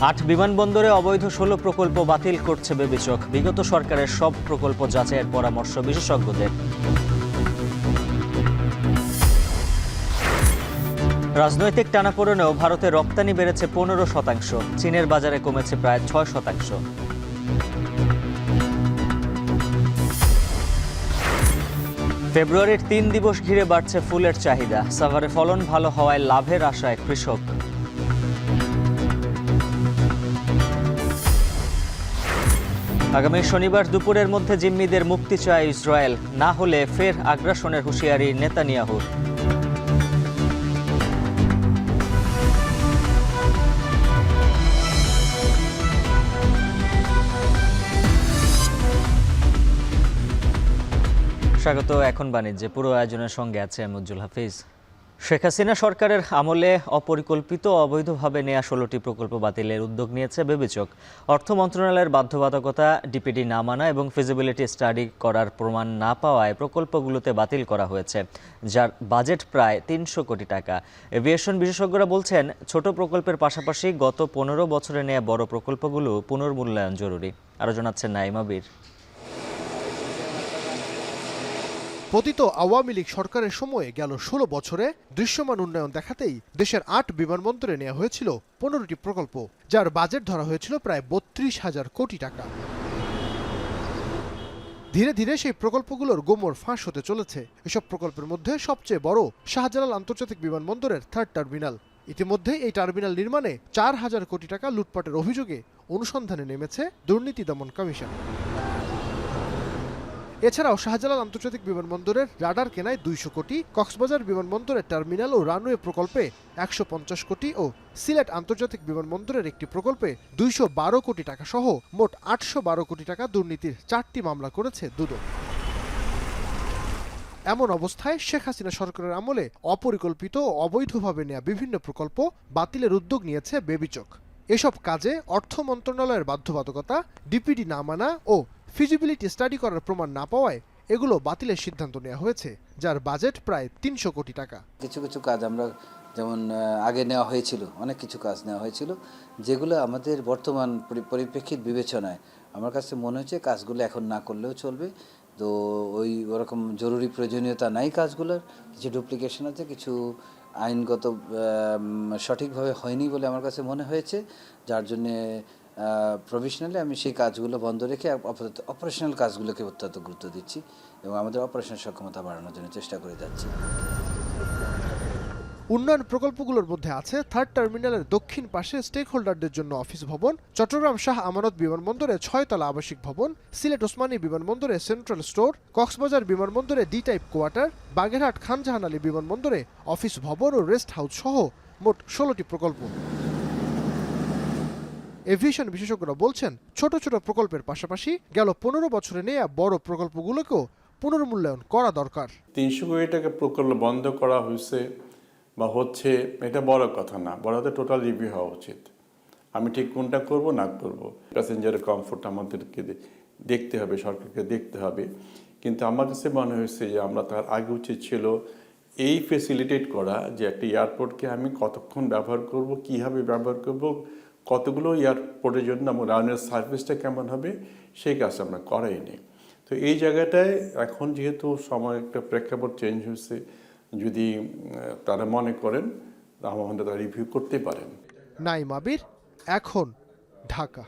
8 বিমানবন্দরে অবৈধ 16 প্রকল্প বাতিল করছে বেবিচক। বিগত সরকারের সব প্রকল্প যাচাইয়ের পরামর্শ বিশেষজ্ঞদের। রাজনৈতিক টানাপোড়েনেও ভারতের রপ্তানি বেড়েছে 15%, চীনের বাজারে কমেছে প্রায় 6%। ফেব্রুয়ারির 3 দিবস ঘিরে বাড়ছে ফুলের চাহিদা। সাভারে ফলন ভালো হওয়ায় লাভের আশায় কৃষক। আগামী শনিবার দুপুরের মধ্যে জিম্মিদের মুক্তি চায় ইসরায়েল, না হলে ফের আগ্রাসনের হুঁশিয়ারি নেতানিয়াহুর। স্বাগত এখন বাণিজ্যে। পুরো আয়োজনের সঙ্গে আছে আমি উজ্জ্বল হাফিজ। শেখ হাসিনা সরকারের আমলে অপরিকল্পিত অবৈধভাবে নেওয়া 16টি প্রকল্প বাতিলের উদ্যোগ নিয়েছে বেবিচক। অর্থ মন্ত্রণালয়ের বাধ্যবাধকতা, ডিপিডি না মানা এবং ফিজিবিলিটি স্টাডি করার প্রমাণ না পাওয়ায় প্রকল্পগুলোতে বাতিল করা হয়েছে, যার বাজেট প্রায় 300 কোটি টাকা। এভিয়েশন বিশেষজ্ঞরা বলছেন, ছোট প্রকল্পের পাশাপাশি গত 15 বছরে নেওয়া বড় প্রকল্পগুলো পুনর্মূল্যায়ন জরুরি। আরও জানাচ্ছেন নাইমা বীর। পতিত আওয়ামী লীগ সরকারের সময়ে গেল 16 বছরে দৃশ্যমান উন্নয়ন দেখাতেই দেশের 8 বিমানবন্দরে নেওয়া হয়েছিল 15টি প্রকল্প, যার বাজেট ধরা হয়েছিল প্রায় 32,000 কোটি টাকা। ধীরে ধীরে সেই প্রকল্পগুলোর গোমর ফাঁস হতে চলেছে। এসব প্রকল্পের মধ্যে সবচেয়ে বড় শাহজালাল আন্তর্জাতিক বিমানবন্দরের 3rd টার্মিনাল। ইতিমধ্যে এই টার্মিনাল নির্মাণে 4,000 কোটি টাকা লুটপাটের অভিযোগে অনুসন্ধানে নেমেছে দুর্নীতি দমন কমিশন। এছাড়াও শাহজালাল আন্তর্জাতিক বিমানবন্দরের রাডার কেনায় 200 কোটি, কক্সবাজার বিমানবন্দরের টার্মিনাল ও রানওয়ে প্রকল্পে 150 কোটি ও সিলেট আন্তর্জাতিক বিমানবন্দরের একটি প্রকল্পে 212 কোটি টাকা সহ মোট 812 কোটি টাকা দুর্নীতির 4টি মামলা করেছে দুদক। এমন অবস্থায় শেখ হাসিনা সরকারের আমলে অপরিকল্পিত ও অবৈধভাবে নেওয়া বিভিন্ন প্রকল্প বাতিলের উদ্যোগ নিয়েছে বেবিচক। এসব কাজে অর্থ মন্ত্রণালয়ের বাধ্যবাধকতা, ডিপিডি না মানা ও ফিজিবিলিটি স্টাডি করার প্রমাণ না পাওয়ায় এগুলো বাতিলের সিদ্ধান্ত নেওয়া হয়েছে, যার বাজেট প্রায় 300 কোটি টাকা। কিছু কিছু কাজ আমরা যেমন আগে নেওয়া হয়েছিল, অনেক কিছু কাজ নেওয়া হয়েছিল, যেগুলো আমাদের বর্তমান পরিপ্রেক্ষিত বিবেচনায় আমার কাছে মনে হচ্ছে কাজগুলো এখন না করলেও চলবে। তো ওরকম জরুরি প্রয়োজনীয়তা নাই কাজগুলোর, কিছু ডুপ্লিকেশন আছে, কিছু আইনগত সঠিকভাবে হয়নি বলে আমার কাছে মনে হয়েছে, যার জন্যে প্রভিশনালি আমি সেই কাজগুলো বন্ধ রেখে অপারেশনাল কাজগুলোকে অত্যন্ত গুরুত্ব দিচ্ছি এবং আমাদের অপারেশন সক্ষমতা বাড়ানোর জন্য চেষ্টা করে যাচ্ছি। উন্নয়ন প্রকল্পগুলোর মধ্যে আছে 3rd টার্মিনালের দক্ষিণ পাশে স্টেক হোল্ডারদের জন্য অফিস ভবন, চট্টগ্রাম শাহ আমানত বিমানবন্দরে 6 তলা আবাসিক ভবন, সিলেট ওসমানী বিমানবন্দরে সেন্ট্রাল স্টোর, কক্সবাজার বিমানবন্দরে ডি টাইপ কোয়ার্টার, বাগেরহাট খান জাহান আলী বিমানবন্দরে অফিস ভবন ও রেস্ট হাউস সহ মোট 16টি প্রকল্প। এভিয়েশন বিশেষজ্ঞরা বলছেন, ছোট ছোট প্রকল্পের পাশাপাশি গেল 15 বছরে নেওয়া বড় প্রকল্পগুলোকেও পুনর্মূল্যায়ন করা দরকার। 300 কোটি টাকা প্রকল্প বন্ধ করা হয়েছে বা হচ্ছে, এটা বড় কথা না, বড় হতে টোটাল রিভিউ হওয়া উচিত। আমি ঠিক কোনটা করব না করব, প্যাসেঞ্জারের কমফোর্ট আমাদেরকে দেখতে হবে, সরকারকে দেখতে হবে। কিন্তু আমার কাছে মনে হয়েছে যে আমরা তার আগে উচিত ছিল এই ফেসিলিটেট করা, যে একটা এয়ারপোর্টকে আমি কতক্ষণ ব্যবহার করব, কীভাবে ব্যবহার করব, কতগুলো এয়ারপোর্টের জন্য আমার রানের সার্ভিসটা কেমন হবে, সেই কাজ আমরা করাইনি। তো এই জায়গাটায় এখন যেহেতু সময় একটা প্রেক্ষাপট চেঞ্জ হয়েছে, যদি তারা মনে করেন আমাদের তারা রিভিউ করতে পারেন। নাইমা বীর, এখন, ঢাকা।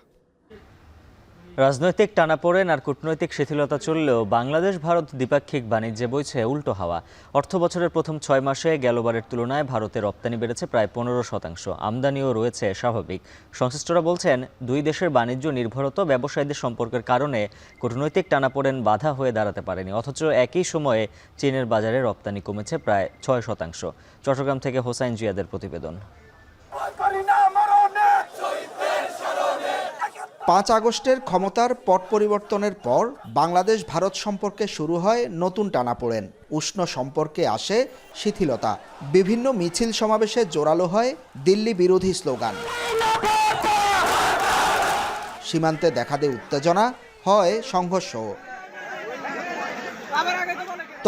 রাজনৈতিক টানাপোড়েন আর কূটনৈতিক শিথিলতা চললেও বাংলাদেশ ভারত দ্বিপাক্ষিক বাণিজ্যে বইছে উল্টো হাওয়া। অর্থ বছরের প্রথম 6 মাসে গেলবারের তুলনায় ভারতের রপ্তানি বেড়েছে প্রায় 15%, আমদানিও রয়েছে স্বাভাবিক। সংশ্লিষ্টরা বলছেন, দুই দেশের বাণিজ্য নির্ভরত ব্যবসায়ীদের সম্পর্কের কারণে কূটনৈতিক টানাপোড়েন বাধা হয়ে দাঁড়াতে পারেনি। অথচ একই সময়ে চীনের বাজারে রপ্তানি কমেছে প্রায় 6%। চট্টগ্রাম থেকে হোসাইন জিয়াদের প্রতিবেদন। 5 আগস্টের ক্ষমতার পট পরিবর্তনের পর বাংলাদেশ ভারত সম্পর্কে শুরু হয় নতুন টানাপোড়েন। উষ্ণ সম্পর্কে আসে শিথিলতা। বিভিন্ন মিছিল সমাবেশে জোরালো হয় দিল্লি বিরোধী স্লোগান। সীমান্তে দেখা দেয় উত্তেজনা, হয় সংঘর্ষ।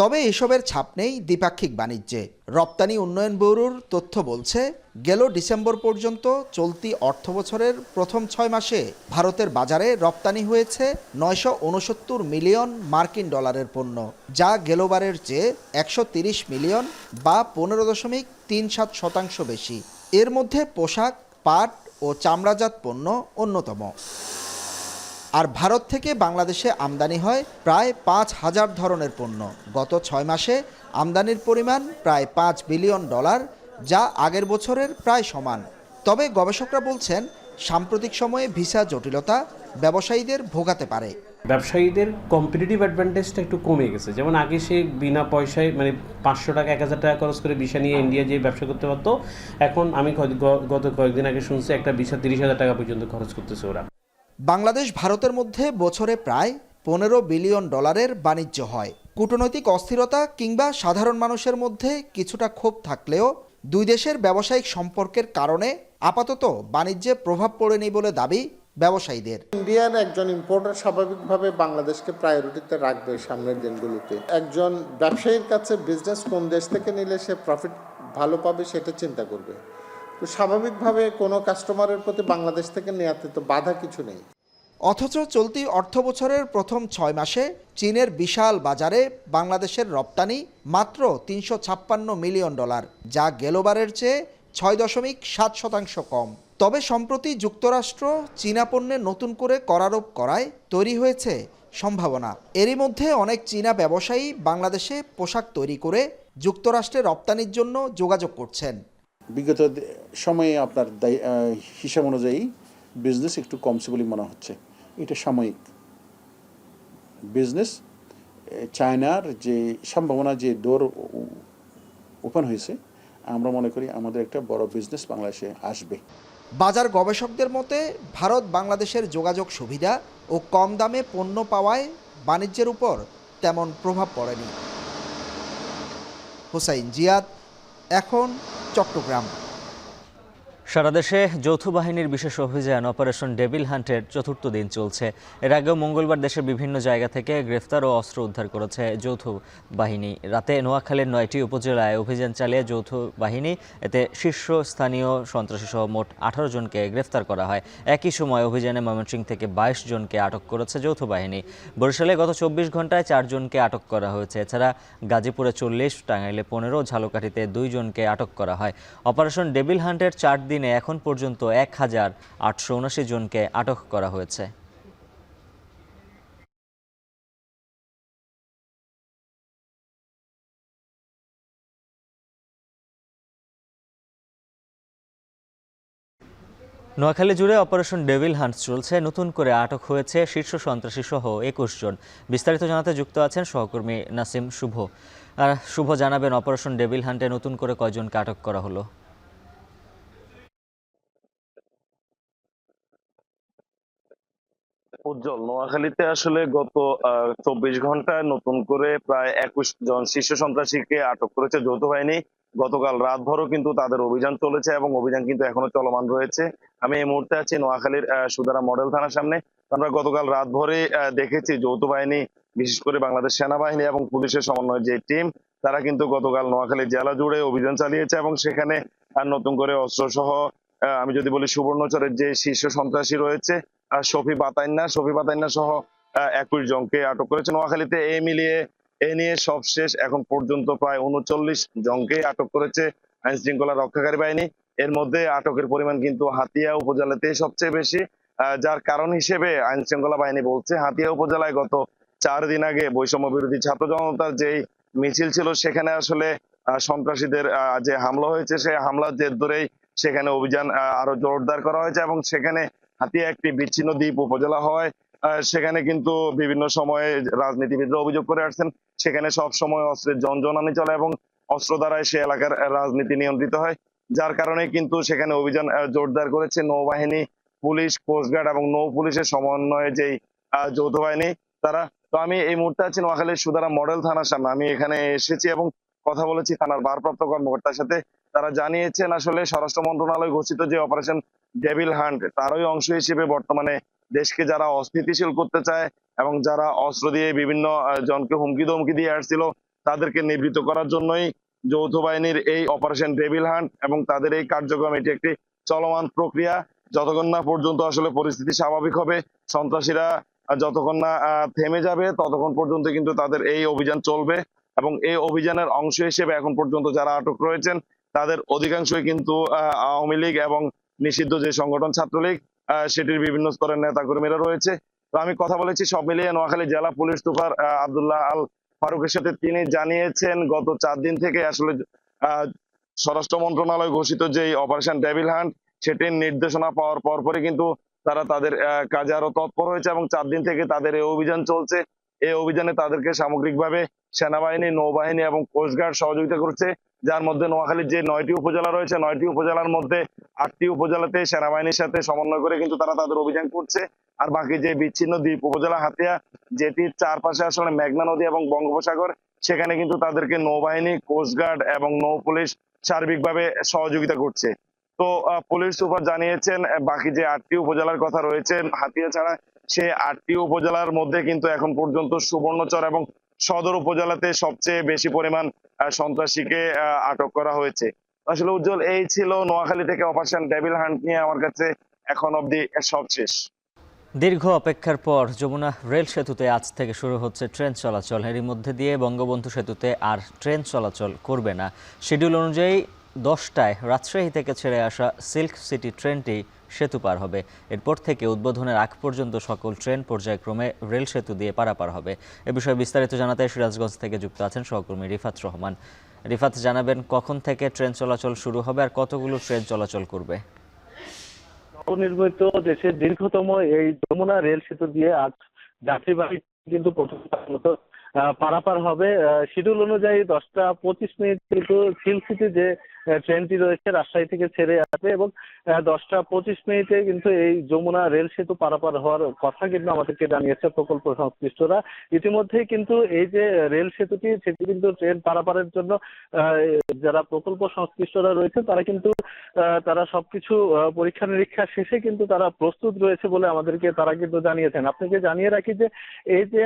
তবে এসবের ছাপ নেই দ্বিপাক্ষিক বাণিজ্যে। রপ্তানি উন্নয়ন ব্যুরোর তথ্য বলছে, গেল ডিসেম্বর পর্যন্ত চলতি অর্থবছরের প্রথম 6 মাসে ভারতের বাজারে রপ্তানি হয়েছে 969 মিলিয়ন মার্কিন ডলারের পণ্য, যা গেলবারের চেয়ে 130 মিলিয়ন বা 15.37% বেশি। এর মধ্যে পোশাক, পাট ও চামড়াজাত পণ্য অন্যতম। আর ভারত থেকে বাংলাদেশে আমদানি হয় প্রায় 5,000 ধরনের পণ্য। গত 6 মাসে আমদানির পরিমাণ প্রায় $5 বিলিয়ন, যা আগের বছরের প্রায় সমান। তবে গবেষকরা বলছেন, সাম্প্রতিক সময়ে ভিসা জটিলতা ব্যবসায়ীদের ভোগাতে পারে। ব্যবসায়ীদের কম্পিটিটিভ অ্যাডভান্টেজটা একটু কমে গেছে। যেমন আগে সে বিনা পয়সায় মানে 500 টাকা 1000 টাকা খরচ করে ভিসা নিয়ে ইন্ডিয়া যেয়ে ব্যবসা করতে পারতো, এখন আমি গত কয়েকদিন আগে শুনছি একটা ভিসা 30,000 টাকা পর্যন্ত খরচ করতেছে ওরা। বাংলাদেশ ভারতের মধ্যে বছরে প্রায় $15 বিলিয়ন বাণিজ্য হয়। কূটনৈতিক অস্থিরতা কিংবা সাধারণ মানুষের মধ্যে কিছুটা ক্ষোভ থাকলেও দুই দেশের ব্যবসায়িক সম্পর্কের কারণে আপাতত বাণিজ্যে প্রভাব পড়েনি বলে দাবি ব্যবসায়ীদের। ইন্ডিয়ার একজন ইম্পোর্টার স্বাভাবিকভাবে বাংলাদেশকে প্রায়োরিটিতে রাখবে সামনের দিনগুলোতে। একজন ব্যবসায়ীর কাছে বিজনেস কোন দেশ থেকে নিলে সে প্রফিট ভালো পাবে সেটা চিন্তা করবে। তো স্বাভাবিকভাবে কোনো কাস্টমারের প্রতি বাংলাদেশ থেকে নেওয়াতে তো বাধা কিছু নেই। অথচ চলতি অর্থবছরের প্রথম 6 মাসে চীনের বিশাল বাজারে বাংলাদেশের রপ্তানি মাত্র $356 মিলিয়ন, যা গেলবারের চেয়ে 6.7% কম। তবে সম্প্রতি যুক্তরাষ্ট্র চীনা পণ্যে নতুন করে করারোপ করায় তৈরি হয়েছে সম্ভাবনা। এরই মধ্যে অনেক চীনা ব্যবসায়ী বাংলাদেশে পোশাক তৈরি করে যুক্তরাষ্ট্রে রপ্তানির জন্য যোগাযোগ করছেন। বিগত সময়ে আপনার হিসাব অনুযায়ী বিজনেস একটু কমছে বলে মনে হচ্ছে। এটা সাময়িক বিজনেস। চায়নার যে সম্ভাবনা, যে ডোর ওপেন হয়েছে, আমরা মনে করি আমাদের একটা বড় বিজনেস বাংলাদেশে আসবে। বাজার গবেষকদের মতে, ভারত বাংলাদেশের যোগাযোগ সুবিধা ও কম দামে পণ্য পাওয়ায় বাণিজ্যের উপর তেমন প্রভাব পড়েনি। হুসাইন জিয়াদ, এখন চট্টগ্রাম। সারা দেশে যৌথ বাহিনীর বিশেষ অভিযান অপারেশন ডেভিল হান্টের ৪র্থ দিন চলছে। এর আগেও মঙ্গলবার দেশের বিভিন্ন জায়গা থেকে গ্রেফতার ও অস্ত্র উদ্ধার করেছে যৌথ বাহিনী। রাতে নোয়াখালীর 9টি উপজেলায় অভিযান চালিয়ে যৌথ বাহিনী এতে শীর্ষস্থানীয় সন্ত্রাসীসহ মোট 18 জনকে গ্রেফতার করা হয়। একই সময় অভিযানে ময়মনসিংহ থেকে 22 জনকে আটক করেছে যৌথ বাহিনী। বরিশালে গত 24 ঘন্টায় 4 জনকে আটক করা হয়েছে। এছাড়া গাজীপুরে 40, টাঙ্গাইলে 15, ঝালকাঠিতে 2 জনকে আটক করা হয়। অপারেশন ডেভিল হান্টের 4 দিনে এখন পর্যন্ত 1879 জনকে আটক করা হয়েছে। নোয়াখালী জুড়ে অপারেশন ডেভিল হান্ট চলছে। নতুন করে আটক হয়েছে শীর্ষ সন্ত্রাসী সহ 21 জন। বিস্তারিত জানাতে যুক্ত আছেন সহকর্মী নাসিম শুভ। আর শুভ, জানাবেন অপারেশন ডেভিল হান্টে নতুন করে কয়জনকে আটক করা হলো? উজ্জ্বল, নোয়াখালীতে আসলে গত 24 ঘন্টায় নতুন করে প্রায় 21 জন শীর্ষ সন্ত্রাসীকে আটক করেছে যৌথ বাহিনী। গতকাল রাতভরও কিন্তু তাদের অভিযান চলেছে এবং অভিযান কিন্তু এখনো চলমান রয়েছে। আমি এই মুহূর্তে আছি নোয়াখালীর সুদারা মডেল থানার সামনে। আমরা গতকাল রাতভরে দেখেছি যৌথ বাহিনী, বিশেষ করে বাংলাদেশ সেনাবাহিনী এবং পুলিশের সমন্বয়ে যে টিম, তারা কিন্তু গতকাল নোয়াখালী জেলা জুড়ে অভিযান চালিয়েছে এবং সেখানে নতুন করে অস্ত্র সহ আমি যদি বলি সুবর্ণচরের যে শীর্ষ সন্ত্রাসী রয়েছে শফি বাতাইন্না সহ 21 জনকে আটক করেছে নোয়াখালীতে। এ নিয়ে সবশেষ এখন পর্যন্ত প্রায় 39 জনকে আটক করেছে আইন শৃঙ্খলা রক্ষাকারী বাহিনী। এর মধ্যে আটকের পরিমাণ কিন্তু হাতিয়া উপজেলাতে সবচেয়ে বেশি। যার কারণ হিসেবে আইন শৃঙ্খলা বাহিনী বলছে, হাতিয়া উপজেলায় গত 4 দিন আগে বৈষম্য বিরোধী ছাত্র জনতার যেই মিছিল ছিল, সেখানে আসলে সন্ত্রাসীদের যে হামলা হয়েছে, সেই হামলার জের ধরেই সেখানে অভিযান আরো জোরদার করা হয়েছে এবং সেখানে হাতিয়া একটি বিচ্ছিন্ন দ্বীপ উপজেলা হওয়ায় সেখানে কিন্তু বিভিন্ন সময়ে রাজনীতিবিদরা অভিযোগ করে আসছেন, সেখানে সব সময় অস্ত্রের জনজনানি চলে এবং অস্ত্র দ্বারাই সে এলাকার রাজনীতি নিয়ন্ত্রিত হয়। যার কারণে কিন্তু সেখানে অভিযান জোরদার করেছে নৌবাহিনী, পুলিশ, কোস্টগার্ড এবং নৌ পুলিশের সমন্বয়ে যেই যৌথ বাহিনী তারা। তো আমি এই মুহূর্তে আছি নোয়াখালীর সুদারা মডেল থানার সামনে। আমি এখানে এসেছি এবং কথা বলেছি থানার ভারপ্রাপ্ত কর্মকর্তার সাথে। তারা জানিয়েছেন আসলে স্বরাষ্ট্র মন্ত্রণালয় ঘোষিত যে অপারেশন ডেভিল হান্ট, তারই অংশ হিসেবে বর্তমানে দেশকে যারা অস্থিতিশীল করতে চায় এবং যারা অস্ত্র দিয়ে বিভিন্ন জনকে হুমকি ধমকি দিয়ে আসছিল, তাদেরকে নিবৃত্ত করার জন্যই যৌথ বাহিনীর এই অপারেশন ডেভিল হান্ট এবং তাদের এই কার্যক্রম, এটি একটি চলমান প্রক্রিয়া। যতক্ষণ না পর্যন্ত আসলে পরিস্থিতি স্বাভাবিক হবে, সন্ত্রাসীরা যতক্ষণ না থেমে যাবে, ততক্ষণ পর্যন্ত কিন্তু তাদের এই অভিযান চলবে। এবং এই অভিযানের অংশ হিসেবে এখন পর্যন্ত যারা আটক রয়েছেন তাদের অধিকাংশই কিন্তু আওয়ামী লীগ এবং নিষিদ্ধ যে সংগঠন ছাত্রলীগ সেটির বিভিন্ন স্তরের নেতাকর্মীরা রয়েছে। তো আমি কথা বলেছি সব মিলিয়ে নোয়াখালী জেলা পুলিশ সুপার আব্দুল্লাহ আল ফারুকের সাথে। তিনি জানিয়েছেন গত 4 দিন থেকে আসলে স্বরাষ্ট্র মন্ত্রণালয় ঘোষিত যে অপারেশন ডেভিল হান্ট সেটির নির্দেশনা পাওয়ার পরপরই কিন্তু তারা তাদের কাজে আরো তৎপর হয়েছে এবং 4 দিন থেকে তাদের এই অভিযান চলছে। এই অভিযানে তাদেরকে সামগ্রিকভাবে সেনাবাহিনী, নৌবাহিনী এবং কোস্টগার্ড সহযোগিতা করছে, যার মধ্যে নোয়াখালীর যে 9টি উপজেলা রয়েছে, 9টি উপজেলার মধ্যে 8টি উপজেলাতে সেনাবাহিনীর সাথে সমন্বয় করে কিন্তু তারা তাদের অভিযান করছে। আর বাকি যে বিচ্ছিন্ন দ্বীপ উপজেলা হাতিয়া, যেটির চারপাশে আসলে মেঘনা নদী এবং বঙ্গোপসাগর, সেখানে কিন্তু তাদেরকে নৌবাহিনী, কোস্টগার্ড এবং নৌ পুলিশ সার্বিকভাবে সহযোগিতা করছে। তো পুলিশ সুপার জানিয়েছেন বাকি যে 8টি উপজেলার কথা রয়েছে হাতিয়া ছাড়া, সে 8টি উপজেলার মধ্যে কিন্তু এখন পর্যন্ত সুবর্ণচর এবং সদর উপজেলাতে সবচেয়ে বেশি পরিমাণ সন্ত্রাসীকে আটক করা হয়েছে। আসলে উজ্জ্বল, এই ছিল নোয়াখালী থেকে অপারেশন ডেভিল হান্ট নিয়ে আমার কাছে এখন অবধি সব শেষ। দীর্ঘ অপেক্ষার পর যমুনা রেল সেতুতে আজ থেকে শুরু হচ্ছে ট্রেন চলাচল। এরই মধ্যে দিয়ে বঙ্গবন্ধু সেতুতে আর ট্রেন চলাচল করবে না। শিডিউল অনুযায়ী 10টায় রাজশাহী থেকে ছেড়ে আসা সিল্ক সিটি ট্রেনটি সেতু পার হবে। এরপর থেকে উদ্বোধনের আগ পর্যন্ত সকল ট্রেন পর্যায়ক্রমে রেল সেতু দিয়ে পারাপার হবে। এ বিষয়ে বিস্তারিত জানাতে সিরাজগঞ্জ থেকে যুক্ত আছেন সহকর্মী রিফাত রহমান। রিফাত, জানাবেন কখন থেকে ট্রেন চলাচল শুরু হবে আর কতগুলো ট্রেন চলাচল করবে? নবনির্মিত দেশের দীর্ঘতম এই যমুনা রেল সেতু দিয়ে আজ যাত্রীবাহী কিন্তু প্রথম পারাপার হবে। শিডিউল অনুযায়ী 10টা 25 কিন্তু সিল্ক সিটি যে ট্রেনটি রয়েছে রাজশাহী থেকে ছেড়ে আসবে এবং 10টা 25 কিন্তু এই যমুনা রেল সেতু পারাপার হওয়ার কথা কিন্তু আমাদেরকে জানিয়েছে প্রকল্প সংশ্লিষ্টরা। ইতিমধ্যেই কিন্তু এই যে রেল সেতুটি, সেটি কিন্তু ট্রেন পারাপারের জন্য যারা প্রকল্প সংশ্লিষ্টরা রয়েছে তারা সবকিছু পরীক্ষা নিরীক্ষা শেষে কিন্তু তারা প্রস্তুত রয়েছে বলে আমাদেরকে তারা কিন্তু জানিয়েছেন। আপনাকে জানিয়ে রাখি যে এই যে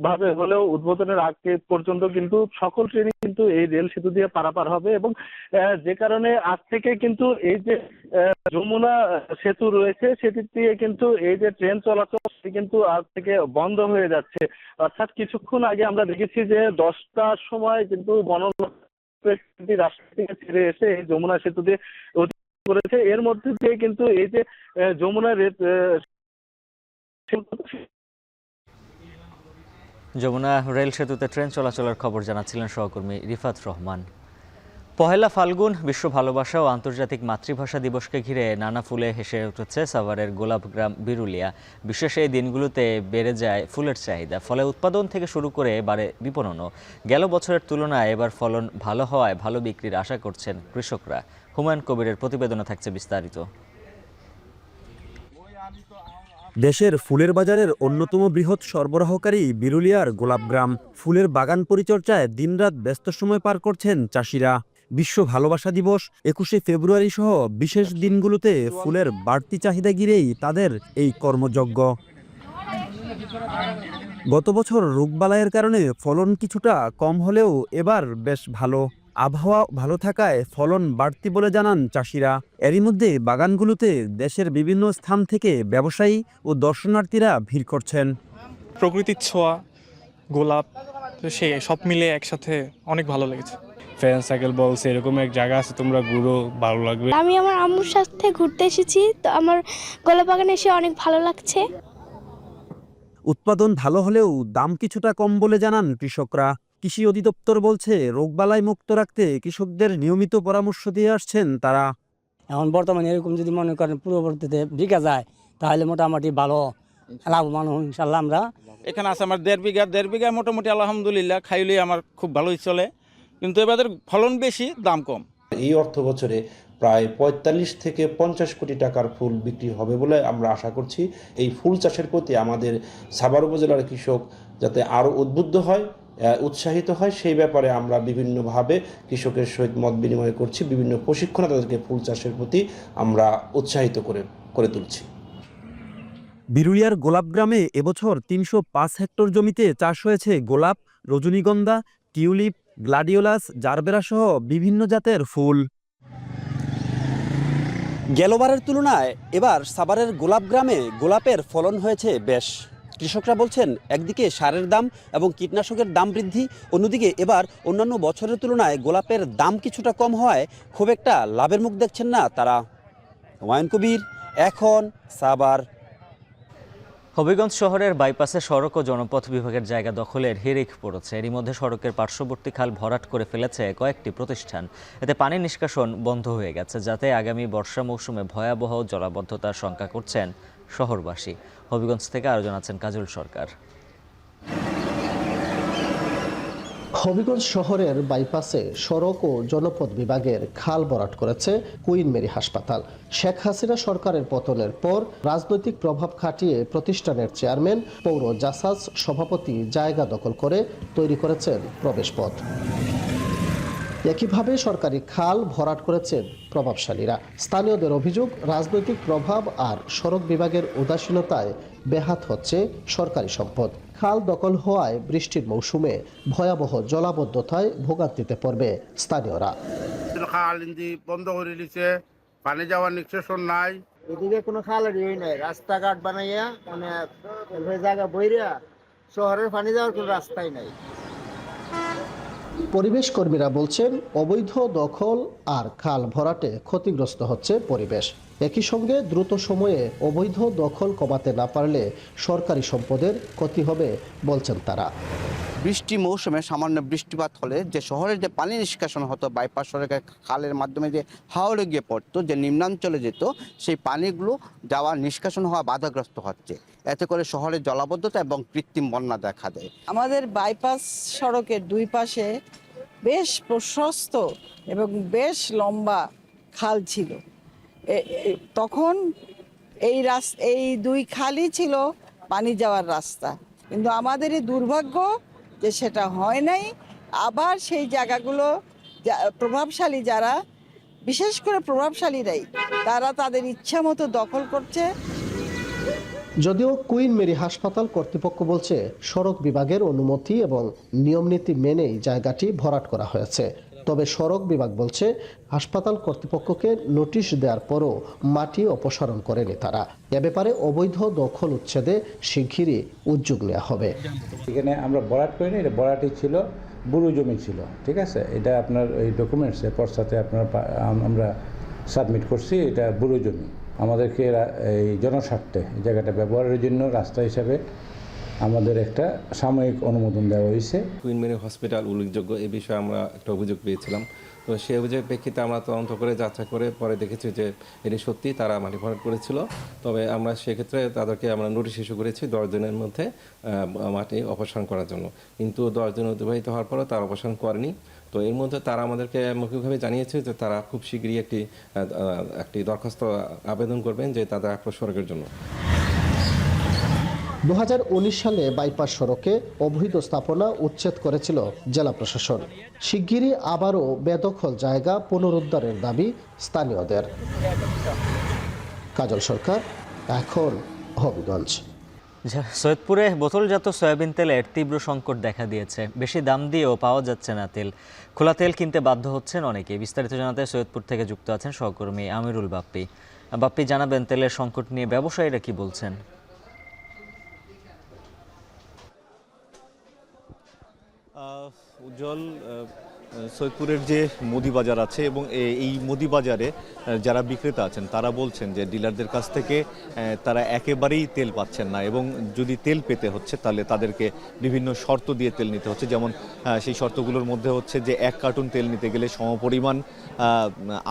ভাবে হলেও উদ্বোধনের আগে পর্যন্ত কিন্তু সকল ট্রেনই কিন্তু এই রেল সেতু দিয়ে পারাপার হবে এবং যে কারণে আজ থেকে কিন্তু এই যে যমুনা সেতু রয়েছে সেটি দিয়ে কিন্তু এই যে ট্রেন চলাচল সেটি কিন্তু আজ থেকে বন্ধ হয়ে যাচ্ছে। অর্থাৎ কিছুক্ষণ আগে আমরা দেখেছি যে 10টার সময় কিন্তু রাজশাহী থেকে ছেড়ে এসে এই যমুনা সেতু দিয়ে করেছে। এর মধ্যে দিয়ে কিন্তু এই যে যমুনা রেল সেতুতে ট্রেন চলাচলের খবর জানাচ্ছিলেন সহকর্মী রিফাত রহমান। পহেলা ফাল্গুন বিশ্ব ভালোবাসা ও আন্তর্জাতিক মাতৃভাষা দিবসকে ঘিরে নানা ফুলে হেসে উঠেছে সাভারের গোলাপগ্রাম বিরুলিয়া। বিশেষ এই দিনগুলোতে বেড়ে যায় ফুলের চাহিদা, ফলে উৎপাদন থেকে শুরু করে বাড়ে বিপণনও। গেল বছরের তুলনায় এবার ফলন ভালো হওয়ায় ভালো বিক্রির আশা করছেন কৃষকরা। হুমায়ুন কবিরের প্রতিবেদনে থাকছে বিস্তারিত। দেশের ফুলের বাজারের অন্যতম বৃহৎ সরবরাহকারী বিরুলিয়ার গোলাপগ্রাম। ফুলের বাগান পরিচর্যায় দিনরাত ব্যস্ত সময় পার করছেন চাষিরা। বিশ্ব ভালোবাসা দিবস, 21শে ফেব্রুয়ারি সহ বিশেষ দিনগুলোতে ফুলের বাড়তি চাহিদা ঘিরেই তাদের এই কর্মযজ্ঞ। গত বছর রোগবালাইয়ের কারণে ফলন কিছুটা কম হলেও এবার বেশ ভালো। আবহাওয়া ভালো থাকায় ফলন বাড়তি বলে জানান চাষিরা। এরই মধ্যে বাগানগুলোতে দেশের বিভিন্ন স্থান থেকে ব্যবসায়ী ও দর্শনার্থীরা ভিড় করছেন। প্রকৃতির ছোঁয়া, গোলাপ, সে সব মিলে একসাথে অনেক ভালো লেগেছে। ফ্রেন্ড সাইকেল বলছে এরকম এক জায়গা আছে, তোমরা ঘুরো, ভালো লাগবে। আমি আমার আম্মুর সাথে ঘুরতে এসেছি, তো আমার গোলাপ বাগানে এসে অনেক ভালো লাগছে। উৎপাদন ভালো হলেও দাম কিছুটা কম বলে জানান কৃষকরা। কৃষি অধিদপ্তর বলছে রোগবালাই মুক্ত রাখতে কৃষকদের নিয়মিত পরামর্শ দিয়ে আসছেন তারা। এখন বর্তমানে এরকম যদি মনে করেন পূর্ববর্তীতে বিঘা যায় তাহলে মোটামুটি ভালো লাভবান ইনশাল্লাহ। আমরা এখানে আছে আমার 1.5 বিঘা মোটামুটি আলহামদুলিল্লাহ খাইলে আমার খুব ভালোই চলে, কিন্তু এবার ফলন বেশি, দাম কম। এই অর্থ বছরে প্রায় 45 থেকে 50 কোটি টাকার ফুল বিক্রি হবে বলে আমরা আশা করছি। এই ফুল চাষের প্রতি আমাদের সাভার উপজেলার কৃষক যাতে আরও উদ্বুদ্ধ হয়, উৎসাহিত হয়, সেই ব্যাপারে আমরা বিভিন্নভাবে কৃষকের সহিত মত বিনিময় করছি। বিভিন্ন প্রশিক্ষণে তাদেরকে ফুল চাষের প্রতি আমরা উৎসাহিত করে তুলছি। বিরুলিয়ার গোলাপগ্রামে এবছর 305 হেক্টর জমিতে চাষ হয়েছে গোলাপ, রজনীগন্ধা, টিউলিপ, গ্লাডিওলাস, জারবেরা সহ বিভিন্ন জাতের ফুল। গেলবারের তুলনায় এবার সাভারের গোলাপ গ্রামে গোলাপের ফলন হয়েছে বেশ। কৃষকরা বলছেন একদিকে সারের দাম এবং কীটনাশকের দাম বৃদ্ধি, অন্যদিকে এবার অন্যান্য বছরের তুলনায় গোলাপের দাম কিছুটা কম হওয়ায় খুব একটা লাভের মুখ দেখছেন না তারা। হুমায়ুন কবির, এখন, সাভার। হবিগঞ্জ শহরের বাইপাসে সড়ক ও জনপথ বিভাগের জায়গা দখলের হিড়িক পড়েছে। এরই মধ্যে সড়কের পার্শ্ববর্তী খাল ভরাট করে ফেলেছে কয়েকটি প্রতিষ্ঠান। এতে পানি নিষ্কাশন বন্ধ হয়ে গেছে, যাতে আগামী বর্ষা মৌসুমে ভয়াবহ জলাবদ্ধতার শঙ্কা করছেন শহরবাসী। হবিগঞ্জ থেকে আরও জানাচ্ছেন কাজল সরকার। হবিগঞ্জ শহরের বাইপাসে সড়ক ও জনপথ বিভাগের খাল ভরাট করেছে কুইন মেরি হাসপাতাল। শেখ হাসিনা সরকারের পতনের পর রাজনৈতিক প্রভাব খাটিয়ে প্রতিষ্ঠানের চেয়ারম্যান, পৌর জাসাজ সভাপতি জায়গা দখল করে তৈরি করেছেন প্রবেশপথ। একইভাবে সরকারি খাল ভরাট করেছেন প্রভাবশালীরা। স্থানীয়দের অভিযোগ, রাজনৈতিক প্রভাব আর সড়ক বিভাগের উদাসীনতায় ব্যাহত হচ্ছে সরকারি সম্পদ। খাল দখল হওয়ায় বৃষ্টির মৌসুমে ভয়াবহ জলাবদ্ধতায় ভোগান্তিতে পড়বে স্থানীয়রা। খাল বন্ধ করে দিচ্ছে, পানি যাওয়ার নিষ্কাশন নাই, এদিকে কোনো খালেরই নাই। রাস্তাঘাট বানাইয়া মানে জায়গা বইরা শহরের পানি যাওয়ার কোনো রাস্তাই নাই। পরিবেশ কর্মীরা বলছেন, অবৈধ দখল আর খাল ভরাটে ক্ষতিগ্রস্ত হচ্ছে পরিবেশ। একই সঙ্গে দ্রুত সময়ে অবৈধ দখল কমাতে না পারলে সরকারি সম্পদের ক্ষতি হবে বলছেন তারা। বৃষ্টি মৌসুমে সামান্য বৃষ্টিপাত হলে যে শহরের যে পানি নিষ্কাশন হতো বাইপাস সড়কের খালের মাধ্যমে যে হাওড়ে গিয়ে পড়তো, যে নিম্নাঞ্চলে যেত, সেই পানিগুলো যাওয়া নিষ্কাশন হওয়া বাধাগ্রস্ত হচ্ছে। এতে করে শহরের জলাবদ্ধতা এবং কৃত্রিম বন্যা দেখা দেয়। আমাদের বাইপাস সড়কের দুই পাশে বেশ প্রশস্ত এবং বেশ লম্বা খাল ছিল। তখন এই দুই খালই ছিল পানি যাওয়ার রাস্তা, কিন্তু আমাদের এই দুর্ভাগ্য যে সেটা হয় নাই। আবার সেই জায়গাগুলো প্রভাবশালী যারা, বিশেষ করে প্রভাবশালীরাই, তারা তাদের ইচ্ছা মতো দখল করছে। যদিও কুইন মেরি হাসপাতাল কর্তৃপক্ষ বলছে সড়ক বিভাগের অনুমতি এবং নিয়মনীতি মেনেই জায়গাটি ভরাট করা হয়েছে। তবে সড়ক বিভাগ বলছে হাসপাতাল কর্তৃপক্ষকে নোটিশ দেওয়ার পরও মাটি অপসারণ করেনি তারা। এ ব্যাপারে অবৈধ দখল উচ্ছেদে শিগগিরই উদ্যোগ নেওয়া হবে। এখানে আমরা ভরাট করিনি, এটা ভরাটই ছিল, বুড়ো জমি ছিল, ঠিক আছে। এটা আপনার এই ডকুমেন্টসে পশ্চাতে আমরা সাবমিট করছি, এটা বুড়ো জমি। আমাদেরকে এই জনস্বার্থে এই জায়গাটা ব্যবহারের জন্য রাস্তা হিসাবে আমাদের একটা সাময়িক অনুমোদন দেওয়া হয়েছে। কুইন মেরি হসপিটাল উল্লেখযোগ্য, এই বিষয়ে আমরা একটা অভিযোগ পেয়েছিলাম। তো সেই অভিযোগের প্রেক্ষিতে আমরা তদন্ত করে যাচাই করে পরে দেখেছি যে এটি সত্যি তারা মাটি ভরাট করেছিল। তবে আমরা সেক্ষেত্রে তাদেরকে আমরা নোটিশ ইস্যু করেছি 10 দিনের মধ্যে মাটি অপসারণ করার জন্য, কিন্তু 10 দিন অতিবাহিত হওয়ার পরও তারা অপসারণ করেনি। তো এর মধ্যে তারা আমাদেরকে মৌখিকভাবে জানিয়েছে যে তারা খুব শীঘ্রই একটি দরখাস্ত আবেদন করবেন যে তাদের আক্রোশ সড়কের জন্য। 2019 সালে বাইপাস সড়কে অবৈধ স্থাপনা উচ্ছেদ করেছিল জেলা প্রশাসন। শিগগিরই আবারও বেদখল জায়গা পুনরুদ্ধারের দাবি স্থানীয়দের। কাজল সরকার, এখন হবিগঞ্জ। সৈয়দপুরে বোতলজাত সয়াবিন তেলের তীব্র সংকট দেখা দিয়েছে। বেশি দাম দিয়েও পাওয়া যাচ্ছে না তেল। খোলা তেল কিনতে বাধ্য হচ্ছেন অনেকে। বিস্তারিত জানাতে সৈয়দপুর থেকে যুক্ত আছেন সহকর্মী আমিরুল বাপ্পি। বাপ্পি, জানাবেন তেলের সংকট নিয়ে ব্যবসায়ীরা কি বলছেন? উজ্জ্বল, সৈয়দপুরের যে মুদি বাজার আছে এবং এই মুদি বাজারে যারা বিক্রেতা আছেন তারা বলছেন যে ডিলারদের কাছ থেকে তারা একেবারেই তেল পাচ্ছেন না, এবং যদি তেল পেতে হচ্ছে তাহলে তাদেরকে বিভিন্ন শর্ত দিয়ে তেল নিতে হচ্ছে। যেমন সেই শর্তগুলোর মধ্যে হচ্ছে যে 1 কার্টুন তেল নিতে গেলে সমপরিমাণ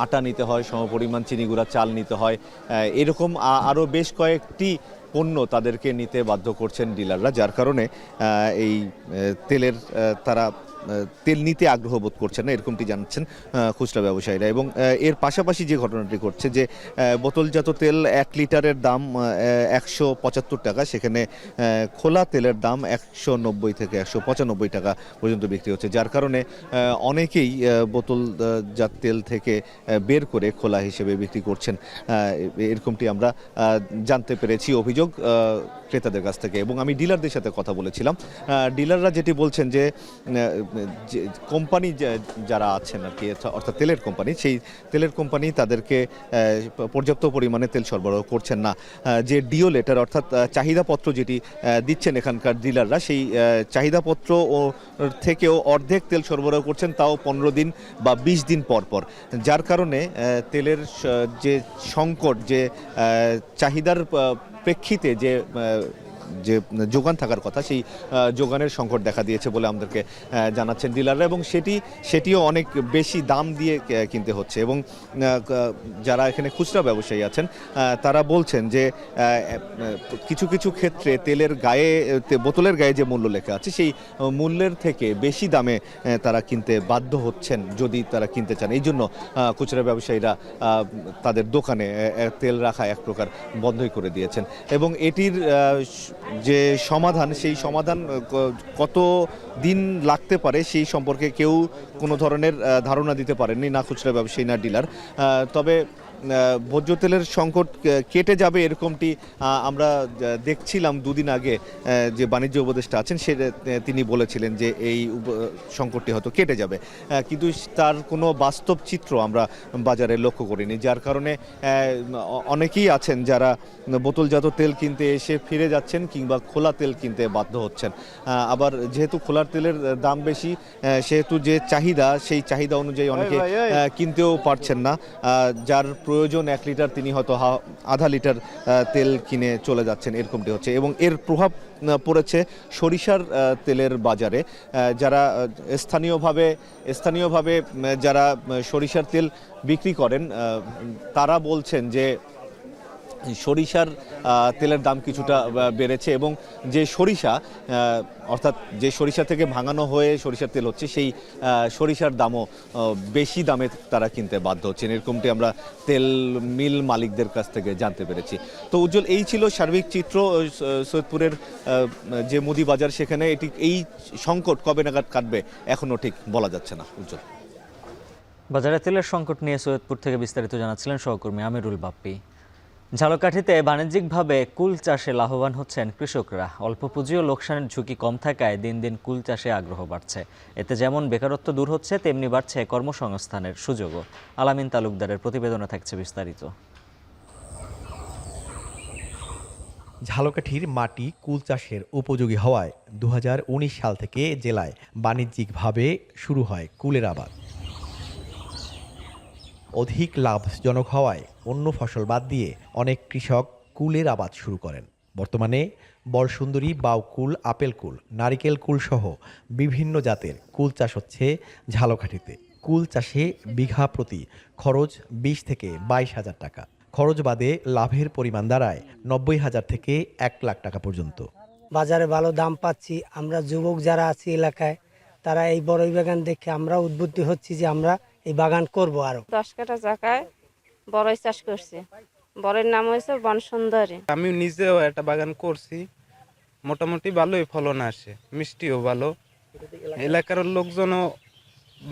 আটা নিতে হয়, সমপরিমাণ চিনি গুঁড়া চাল নিতে হয়। এরকম আরও বেশ কয়েকটি পণ্য তাদেরকে নিতে বাধ্য করছেন ডিলাররা, যার কারণে এই তেলের তারা তেল নিতে আগ্রহ বোধ করছেন না, এরকমটি জানাচ্ছেন খুচরা ব্যবসায়ীরা। এবং এর পাশাপাশি যে ঘটনাটি ঘটছে যে বোতলজাত তেল 1 লিটারের দাম 175 টাকা, সেখানে খোলা তেলের দাম 190 থেকে 195 টাকা পর্যন্ত বিক্রি হচ্ছে, যার কারণে অনেকেই বোতলজাত তেল থেকে বের করে খোলা হিসেবে বিক্রি করছেন, এরকমটি আমরা জানতে পেরেছি অভিযোগ ক্রেতাদের কাছ থেকে। এবং আমি ডিলারদের সাথে কথা বলেছিলাম, ডিলাররা যেটি বলছেন যে কোম্পানি যারা আছেন আর কি, অর্থাৎ তেলের কোম্পানি, সেই তেলের কোম্পানি তাদেরকে পর্যাপ্ত পরিমাণে তেল সরবরাহ করছেন না। যে ডিও লেটার অর্থাৎ চাহিদাপত্র যেটি দিচ্ছেন এখানকার ডিলাররা, সেই চাহিদাপত্র থেকেও অর্ধেক তেল সরবরাহ করছেন, তাও 15 দিন বা 20 দিন পর পর, যার কারণে তেলের যে সংকট, যে চাহিদার প্রেক্ষিতে যে যোগান থাকার কথা, সেই যোগানের সংকট দেখা দিয়েছে বলে আমাদেরকে জানাচ্ছেন ডিলাররা, এবং সেটিও অনেক বেশি দাম দিয়ে কিনতে হচ্ছে। এবং যারা এখানে খুচরা ব্যবসায়ী আছেন তারা বলছেন যে কিছু কিছু ক্ষেত্রে তেলের গায়ে, বোতলের গায়ে যে মূল্য লেখা আছে সেই মূল্যের থেকে বেশি দামে তারা কিনতে বাধ্য হচ্ছেন যদি তারা কিনতে চান। এই জন্য খুচরা ব্যবসায়ীরা তাদের দোকানে তেল রাখা এক প্রকার বন্ধই করে দিয়েছেন। এবং এটির যে সমাধান, সেই সমাধান কত দিন লাগতে পারে সেই সম্পর্কে কেউ কোনো ধরনের ধারণা দিতে পারেননি, না খুচরা ব্যবসায়ী না ডিলার। তবে ভোজ্য তেলের সংকট কেটে যাবে এরকমটি আমরা দেখছিলাম দুদিন আগে, যে বাণিজ্য উপদেষ্টা আছেন তিনি বলেছিলেন যে এই সংকটটি হয়তো কেটে যাবে, কিন্তু তার কোনো বাস্তব চিত্র আমরা বাজারে লক্ষ্য করিনি, যার কারণে অনেকেই আছেন যারা বোতলজাত তেল কিনতে এসে ফিরে যাচ্ছেন কিংবা খোলা তেল কিনতে বাধ্য হচ্ছেন। আবার যেহেতু খোলার তেলের দাম বেশি, সেহেতু যে চাহিদা, সেই চাহিদা অনুযায়ী অনেকে কিনতেও পারছেন না, যার প্রয়োজন 1 লিটার তিনি হয়তো আধা লিটার তেল কিনে চলে যাচ্ছেন, এরকমটি হচ্ছে। এবং এর প্রভাব পড়েছে সরিষার তেলের বাজারে। যারা স্থানীয়ভাবে যারা সরিষার তেল বিক্রি করেন তারা বলছেন যে সরিষার তেলের দাম কিছুটা বেড়েছে, এবং যে সরিষা অর্থাৎ যে সরিষা থেকে ভাঙানো হয়ে সরিষার তেল হচ্ছে, সেই সরিষার দামও বেশি দামে তারা কিনতে বাধ্য হচ্ছেন, এরকমটি আমরা তেল মিল মালিকদের কাছ থেকে জানতে পেরেছি। তো উজ্জ্বল, এই ছিল সার্বিক চিত্র সৈয়দপুরের যে মুদি বাজার, সেখানে এই সংকট কবে নাগাদ কাটবে এখনও ঠিক বলা যাচ্ছে না। উজ্জ্বল, বাজারে তেলের সংকট নিয়ে সৈয়দপুর থেকে বিস্তারিত জানাচ্ছিলেন সহকর্মী আমিরুল বাপ্পি। ঝালকাঠিতে বাণিজ্যিকভাবে কুল চাষে লাভবান হচ্ছেন কৃষকরা। অল্প পুঁজি ও লোকসানের ঝুঁকি কম থাকায় দিন দিন কুল চাষে আগ্রহ বাড়ছে। এতে যেমন বেকারত্ব দূর হচ্ছে, তেমনি বাড়ছে কর্মসংস্থানের সুযোগও। আলামিন তালুকদারের প্রতিবেদনে থাকছে বিস্তারিত। ঝালকাঠির মাটি কুল চাষের উপযোগী হওয়ায় 2019 সাল থেকে জেলায় বাণিজ্যিকভাবে শুরু হয় কুলের আবাদ। অধিক লাভজনক হওয়ায় অন্য ফসল বাদ দিয়ে অনেক কৃষক কুলের আবাদ শুরু করেন। বর্তমানে বরসুন্দরী, বাউকুল, আপেল কুল, নারিকেল কুল সহ বিভিন্ন জাতের কুল চাষ হচ্ছে ঝালকাঠিতে। কুল চাষে বিঘা প্রতি খরচ 20 থেকে 22,000 টাকা। খরচ বাদে লাভের পরিমাণ দাঁড়ায় 90,000 থেকে 1 লাখ টাকা পর্যন্ত। বাজারে ভালো দাম পাচ্ছি। আমরা যুবক যারা আছি এলাকায়, তারা এই বড়ই বাগান দেখে আমরা উদ্বুদ্ধ হচ্ছি যে আমরা এই বাগান করব। আরো 10 কাঠা জায়গায় বড়ই চাষ করছি। বড়ের নাম হয়েছে বনসুন্দরী। আমি নিজেও একটা বাগান করছি, মোটামুটি ভালোই ফলন আসে, মিষ্টিও ভালো। এলাকার লোকজনও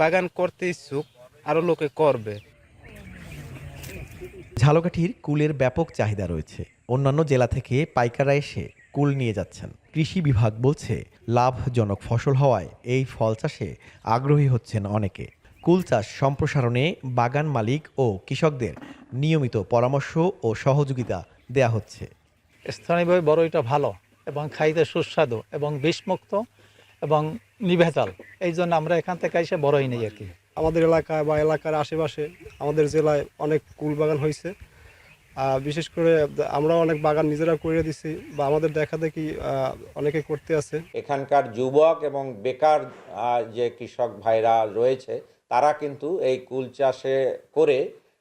বাগান করতে ইচ্ছুক, আরো লোকে করবে। ঝালকাঠির কুলের ব্যাপক চাহিদা রয়েছে। অন্যান্য জেলা থেকে পাইকাররা এসে কুল নিয়ে যাচ্ছেন। কৃষি বিভাগ বলছে লাভজনক ফসল হওয়ায় এই ফল চাষে আগ্রহী হচ্ছেন অনেকে। কুল চাষ সম্প্রসারণে বাগান মালিক ও কৃষকদের নিয়মিত পরামর্শ ও সহযোগিতা দেয়া হচ্ছে। স্থানীয়ভাবে বড়ইটা ভালো এবং খাইতে সুস্বাদু এবং বিষমুক্ত এবং নির্ভেজাল, এই জন্য আমরা এখান থেকে এসে বড়ই নেই আর কি। আমাদের এলাকায় বা এলাকার আশেপাশে আমাদের জেলায় অনেক কুল বাগান হয়েছে। বিশেষ করে আমরা অনেক বাগান নিজেরা করে দিছি বা আমাদের দেখা দেখি অনেকে করতে আছে। এখানকার যুবক এবং বেকার যে কৃষক ভাইরা রয়েছে, তারা কিন্তু এই কুল চাষে করে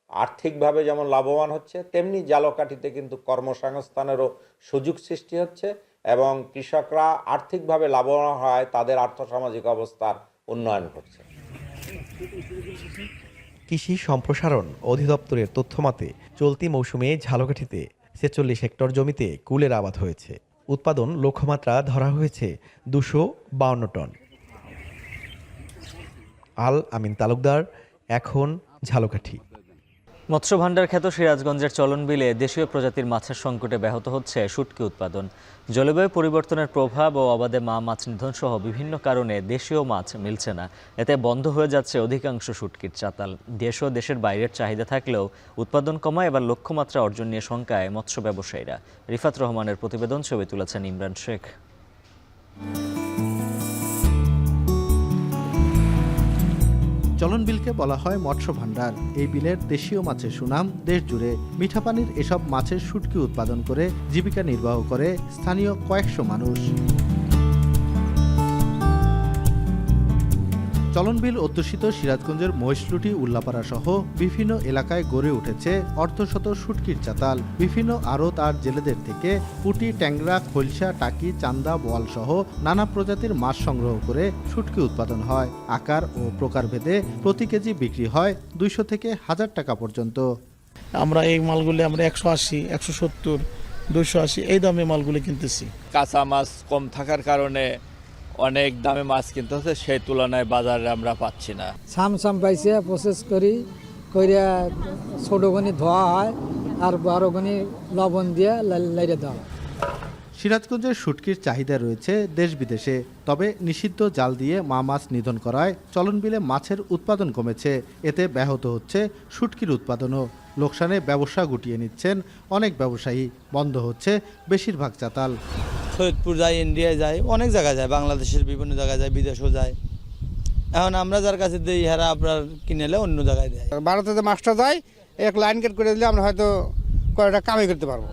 আর্থিকভাবে যেমন লাভবান হচ্ছে, তেমনি ঝালকাঠিতে কিন্তু কর্মসংস্থানেরও সুযোগ সৃষ্টি হচ্ছে এবং কৃষকরা আর্থিকভাবে লাভবান হয়, তাদের আর্থসামাজিক অবস্থার উন্নয়ন ঘটছে। কৃষি সম্প্রসারণ অধিদপ্তরের তথ্যমতে চলতি মৌসুমে ঝালকাঠিতে ৪৬ হেক্টর জমিতে কুলের আবাদ হয়েছে। উৎপাদন লক্ষ্যমাত্রা ধরা হয়েছে ২৫২ টন। আল আমিন তালুকদার, এখন ঝালকাঠি। মৎস্য ভাণ্ডার খ্যাত সিরাজগঞ্জের চলন বিলে দেশীয় প্রজাতির মাছের সংকটে ব্যাহত হচ্ছে শুটকি উৎপাদন। জলবায়ু পরিবর্তনের প্রভাব ও অবাধে মাছ নিধন সহ বিভিন্ন কারণে দেশীয় মাছ মিলছে না। এতে বন্ধ হয়ে যাচ্ছে অধিকাংশ শুটকির চাতাল। দেশ ও দেশের বাইরের চাহিদা থাকলেও উৎপাদন কমায় এবার লক্ষ্যমাত্রা অর্জন নিয়ে শঙ্কায় মৎস্য ব্যবসায়ীরা। রিফাত রহমানের প্রতিবেদন, ছবি তুলেছেন ইমরান শেখ। চলন বিলকে বলা হয় মৎস্য ভাণ্ডার। এই বিলের দেশীয় মাছের সুনাম দেশ জুড়ে। মিঠা পানির এসব মাছের শুটকি উৎপাদন করে জীবিকা নির্বাহ করে স্থানীয় কয়েকশো মানুষ। চলন বিল অধ্যুষিত সিরাজগঞ্জের মহেশলুটি, উল্লাপাড়া সহ বিভিন্ন এলাকায় গড়ে উঠেছে অর্ধশত শুটকির চাতাল। বিভিন্ন আড়ত আর জেলেদের থেকে পুঁটি, ট্যাংরা, খলসা, টাকি, চান্দা, বোয়াল সহ নানা প্রজাতির মাছ সংগ্রহ করে শুটকি উৎপাদন হয়। আকার ও প্রকারভেদে প্রতি কেজি বিক্রি হয় ২০০ থেকে ১০০০ টাকা পর্যন্ত। আমরা এই মালগুলি আমরা ১৮০, ১৭০, ২৮০ এই দামে মালগুলি কিনতেছি। কাঁচা মাছ কম থাকার কারণে অনেক দামে মাছ কিনতে হচ্ছে, সেই তুলনায় বাজারে আমরা পাচ্ছি না। সাম পাইছে প্রসেস করিয়া ছোটগনি ধোয়া হয় আর বড়গনি লবণ দিয়ে লাইরে দেওয়া হয়। সিরাজগঞ্জের শুটকির চাহিদা রয়েছে দেশ বিদেশে। তবে নিষিদ্ধ জাল দিয়ে মাছ নিধন করায় চলন বিলে মাছের উৎপাদন কমেছে। এতে ব্যাহত হচ্ছে শুটকির উৎপাদনও। লোকসানে ব্যবসা গুটিয়ে নিচ্ছেন অনেক ব্যবসায়ী। বন্ধ হচ্ছে বেশিরভাগ চাতাল। সৈয়দপুর যায়, ইন্ডিয়া যায়, অনেক জায়গায় যায়, বাংলাদেশের বিভিন্ন জায়গায় যায়, বিদেশেও যায়। এখন আমরা যার কাছে দিই হারা আপনার কিনেলে অন্য জায়গায় দেয়। ভারতে যে মাছটা যায় এক লাইন গেট করে দিলে আমরা হয়তো কয়টা কামাই করতে পারবো।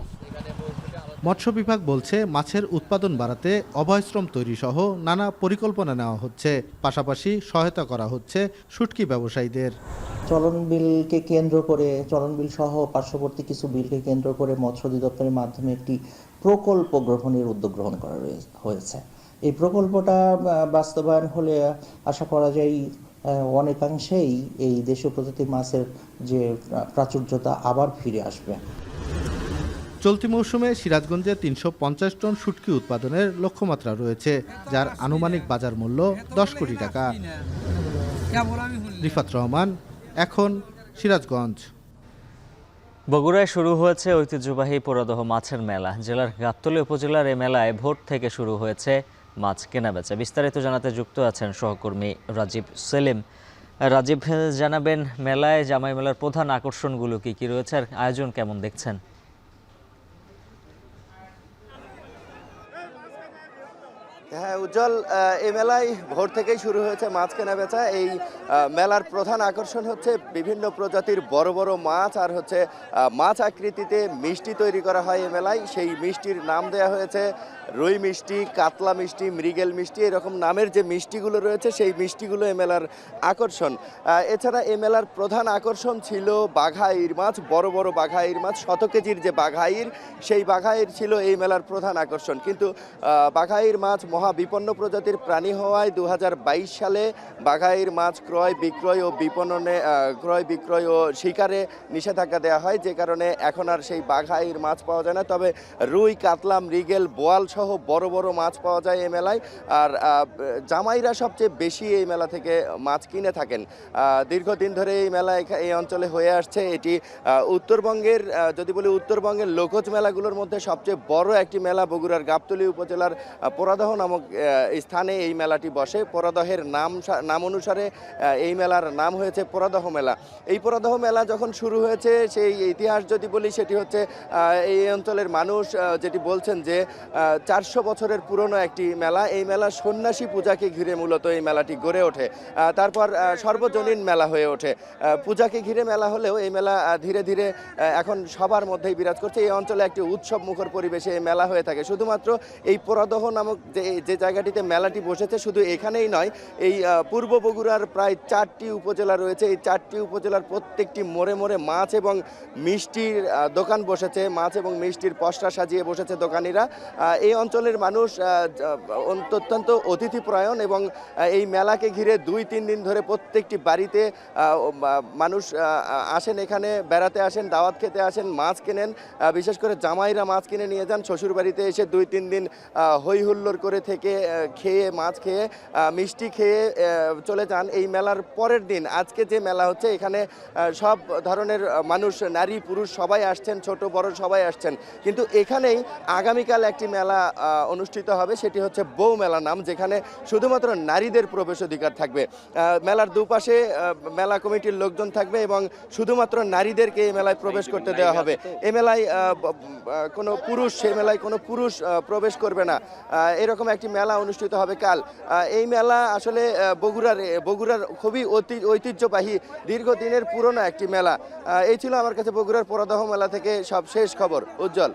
মৎস্য বিভাগ বলছে মাছের উৎপাদন বাড়াতে অভয়শ্রম তৈরি সহ নানা পরিকল্পনা নেওয়া হচ্ছে। পাশাপাশি সহায়তা করা হচ্ছে শুটকি ব্যবসায়ীদের। চলন বিলকে কেন্দ্র করে, চলন বিল সহ পার্শ্ববর্তী কিছু বিলকে কেন্দ্র করে মৎস্য অধিদপ্তরের মাধ্যমে একটি প্রকল্প গ্রহণের উদ্যোগ গ্রহণ করা হয়েছে। এই প্রকল্পটা বাস্তবায়ন হলে আশা করা যায় অনেকাংশেই এই দেশীয় প্রজাতির মাছের যে প্রাচুর্যতা আবার ফিরে আসবে। চলতি মৌসুমে সিরাজগঞ্জে ৩৫০ টন শুটকি উৎপাদনের লক্ষ্যমাত্রা রয়েছে, যার আনুমানিক বাজার মূল্য ১০ কোটি টাকা। রিফাত রহমান, এখন সিরাজগঞ্জ। বগুড়ায় শুরু হয়েছে ঐতিহ্যবাহী পোড়াদহ মাছের মেলা। জেলার গাবতলী উপজেলার এই মেলায় ভোর থেকে শুরু হয়েছে মাছ কেনাবেচা। বিস্তারিত জানাতে যুক্ত আছেন সহকর্মী রাজীব সেলিম। রাজীব, জানাবেন মেলায় জামাই মেলার প্রধান আকর্ষণগুলো কি রয়েছে আর আয়োজন কেমন দেখছেন? হ্যাঁ উজ্জ্বল, এই মেলায় ভোর থেকেই শুরু হয়েছে মাছ কেনা বেচা। এই মেলার প্রধান আকর্ষণ হচ্ছে বিভিন্ন প্রজাতির বড় বড় মাছ আর হচ্ছে মাছ আকৃতিতে মিষ্টি তৈরি করা হয় এই মেলায়। সেই মিষ্টির নাম দেয়া হয়েছে রুই মিষ্টি, কাতলা মিষ্টি, মৃগেল মিষ্টি। এরকম নামের যে মিষ্টিগুলো রয়েছে সেই মিষ্টিগুলো এই মেলার আকর্ষণ। এছাড়া এই মেলার প্রধান আকর্ষণ ছিল বাঘাইর মাছ, বড় বড় বাঘাইর মাছ। 100 কেজির যে বাঘাইর, সেই বাঘাইর ছিল এই মেলার প্রধান আকর্ষণ। কিন্তু বাঘাইর মাছ মহাবিপন্ন প্রজাতির প্রাণী হওয়ায় 2022 সালে বাঘাইর মাছ ক্রয় বিক্রয় ও বিপণনে ক্রয় বিক্রয় ও শিকারে নিষেধাজ্ঞা দেওয়া হয়, যে কারণে এখন আর সেই বাঘাইর মাছ পাওয়া যায় না। তবে রুই, কাতলা, মৃগেল, বোয়াল সহ বড় বড় মাছ পাওয়া যায় এই মেলায়। আর জামাইরা সবচেয়ে বেশি এই মেলা থেকে মাছ কিনে থাকেন। দীর্ঘদিন ধরে এই মেলা এই অঞ্চলে হয়ে আসছে। এটি উত্তরবঙ্গের, যদি বলি উত্তরবঙ্গের লোকজ মেলাগুলোর মধ্যে সবচেয়ে বড় একটি মেলা। বগুড়ার গাবতলী উপজেলার পোড়াদহ নামক স্থানে এই মেলাটি বসে। পোড়াদহের নাম অনুসারে এই মেলার নাম হয়েছে পোড়াদহ মেলা। এই পোড়াদহ মেলা যখন শুরু হয়েছে, সেই ইতিহাস যদি বলি, সেটি হচ্ছে এই অঞ্চলের মানুষ যেটি বলছেন যে 400 বছরের পুরনো একটি মেলা। এই মেলা সন্ন্যাসী পূজাকে ঘিরে মূলত এই মেলাটি গড়ে ওঠে। তারপর সর্বজনীন মেলা হয়ে ওঠে। পূজাকে ঘিরে মেলা হলেও এই মেলা ধীরে ধীরে এখন সবার মধ্যেই বিরাজ করছে। এই অঞ্চলে একটি উৎসব মুখর পরিবেশে এই মেলা হয়ে থাকে। শুধুমাত্র এই পোড়াদহ নামক যে যে জায়গাটিতে মেলাটি বসেছে শুধু এখানেই নয়, এই পূর্ব বগুড়ার প্রায় 4টি উপজেলা রয়েছে। এই 4টি উপজেলার প্রত্যেকটি মোড়ে মোড়ে মাছ এবং মিষ্টির দোকান বসেছে, মাছ এবং মিষ্টির পসরা সাজিয়ে বসেছে দোকানিরা। এই অঞ্চলের মানুষ অত্যন্ত অতিথিপরায়ণ এবং এই মেলাকে ঘিরে 2-3 দিন ধরে প্রত্যেকটি বাড়িতে মানুষ আসেন, এখানে বেড়াতে আসেন, দাওয়াত খেতে আসেন, মাছ কেনেন। বিশেষ করে জামাইরা মাছ কিনে নিয়ে যান, শ্বশুরবাড়িতে এসে 2-3 দিন হই হুল্লোড় করে থেকে খেয়ে, মাছ খেয়ে, মিষ্টি খেয়ে চলে যান। এই মেলার পরের দিন আজকে যে মেলা হচ্ছে, এখানে সব ধরনের মানুষ, নারী পুরুষ সবাই আসছেন, ছোট বড় সবাই আসছেন। কিন্তু এখানেই আগামীকাল একটি মেলা অনুষ্ঠিত হবে, সেটি হচ্ছে বউ মেলা নাম, যেখানে শুধুমাত্র নারীদের প্রবেশ অধিকার থাকবে। মেলার দুপাশে মেলা কমিটির লোকজন থাকবে এবং শুধুমাত্র নারীদেরকে এই মেলায় প্রবেশ করতে দেওয়া হবে। এই মেলায় কোনো পুরুষ, সেই মেলায় কোনো পুরুষ প্রবেশ করবে না। এরকম একটি মেলা অনুষ্ঠিত হবে কাল। এই মেলা আসলে বগুড়ার খুবই ঐতিহ্যবাহী, দীর্ঘদিনের পুরনো একটি মেলা। এই ছিল আমার কাছে বগুড়ার পরদাহ মেলা থেকে সব শেষ খবর। উজ্জ্বল।